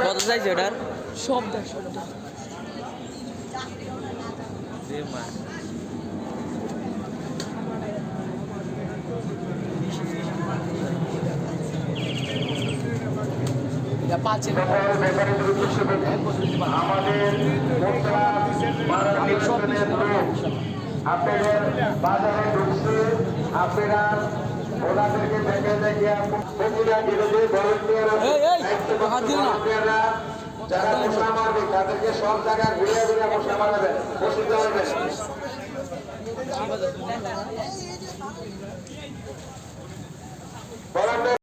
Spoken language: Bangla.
কত চাইছে ওটার? সব দেখ সবটা পাচ্ছে আপনাদের বাজারে ঢুকছে আপনারা ওনাদেরকে দেখে দেখে যারা মশা মারবে তাদেরকে সব জায়গায় ঘুরিয়ে ঘুরিয়ে মশা মারাবেন ওষুধ দেওয়াবেন।